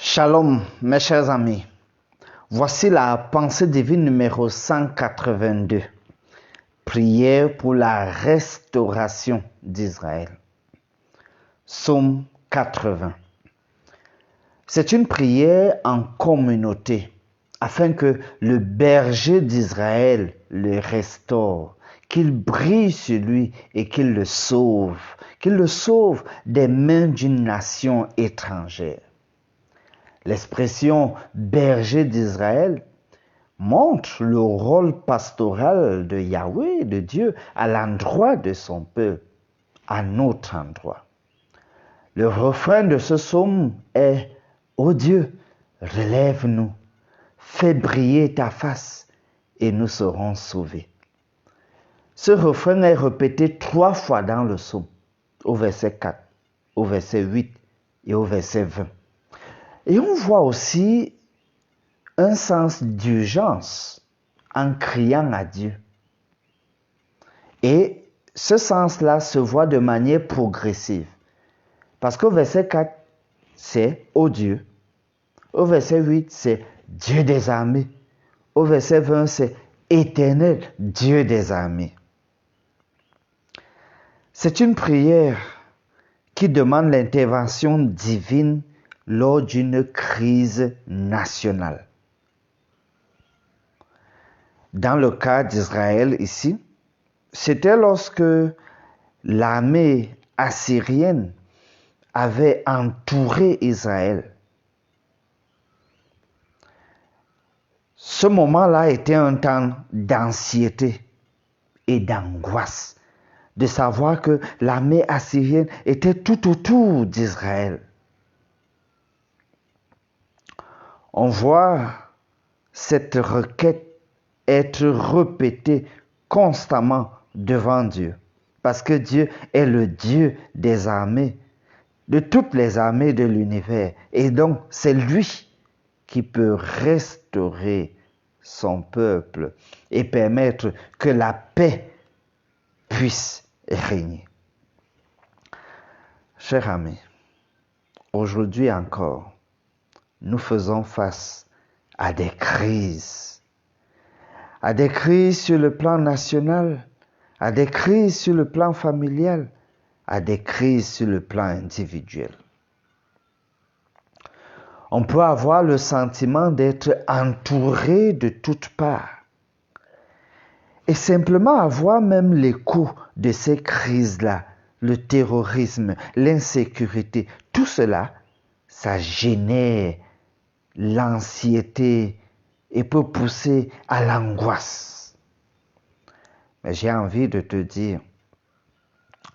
Shalom, mes chers amis. Voici la pensée divine numéro 182. Prière pour la restauration d'Israël. Psaume 80. C'est une prière en communauté afin que le berger d'Israël le restaure, qu'il brille sur lui et qu'il le sauve des mains d'une nation étrangère. L'expression berger d'Israël montre le rôle pastoral de Yahweh, de Dieu, à l'endroit de son peuple, à notre endroit. Le refrain de ce psaume est « Ô Dieu, relève-nous, fais briller ta face et nous serons sauvés ». Ce refrain est répété 3 fois dans le psaume, au verset 4, au verset 8 et au verset 20. Et on voit aussi un sens d'urgence en criant à Dieu. Et ce sens-là se voit de manière progressive. Parce qu'au verset 4, c'est « Ô Dieu ». Au verset 8, c'est « Dieu des armées ». Au verset 20, c'est « Éternel, Dieu des armées ». C'est une prière qui demande l'intervention divine lors d'une crise nationale. Dans le cas d'Israël ici, c'était lorsque l'armée assyrienne avait entouré Israël. Ce moment-là était un temps d'anxiété et d'angoisse, de savoir que l'armée assyrienne était tout autour d'Israël. On voit cette requête être répétée constamment devant Dieu. Parce que Dieu est le Dieu des armées, de toutes les armées de l'univers. Et donc, c'est lui qui peut restaurer son peuple et permettre que la paix puisse régner. Chers amis, aujourd'hui encore, nous faisons face à des crises sur le plan national, à des crises sur le plan familial, à des crises sur le plan individuel. On peut avoir le sentiment d'être entouré de toutes parts et simplement avoir même l'écho de ces crises-là, le terrorisme, l'insécurité, tout cela, ça génère l'anxiété et peut pousser à l'angoisse. Mais j'ai envie de te dire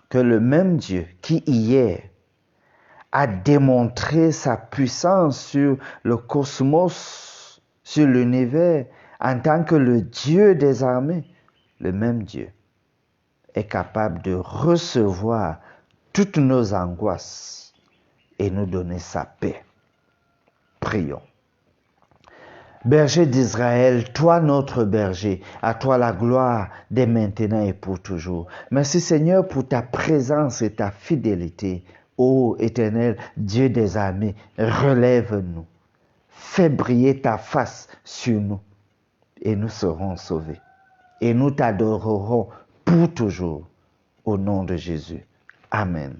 que le même Dieu qui hier a démontré sa puissance sur le cosmos, sur l'univers, en tant que le Dieu des armées, le même Dieu est capable de recevoir toutes nos angoisses et nous donner sa paix. Prions. Berger d'Israël, toi notre berger, à toi la gloire dès maintenant et pour toujours. Merci Seigneur pour ta présence et ta fidélité. Ô Éternel, Dieu des armées, relève-nous. Fais briller ta face sur nous et nous serons sauvés. Et nous t'adorerons pour toujours. Au nom de Jésus. Amen.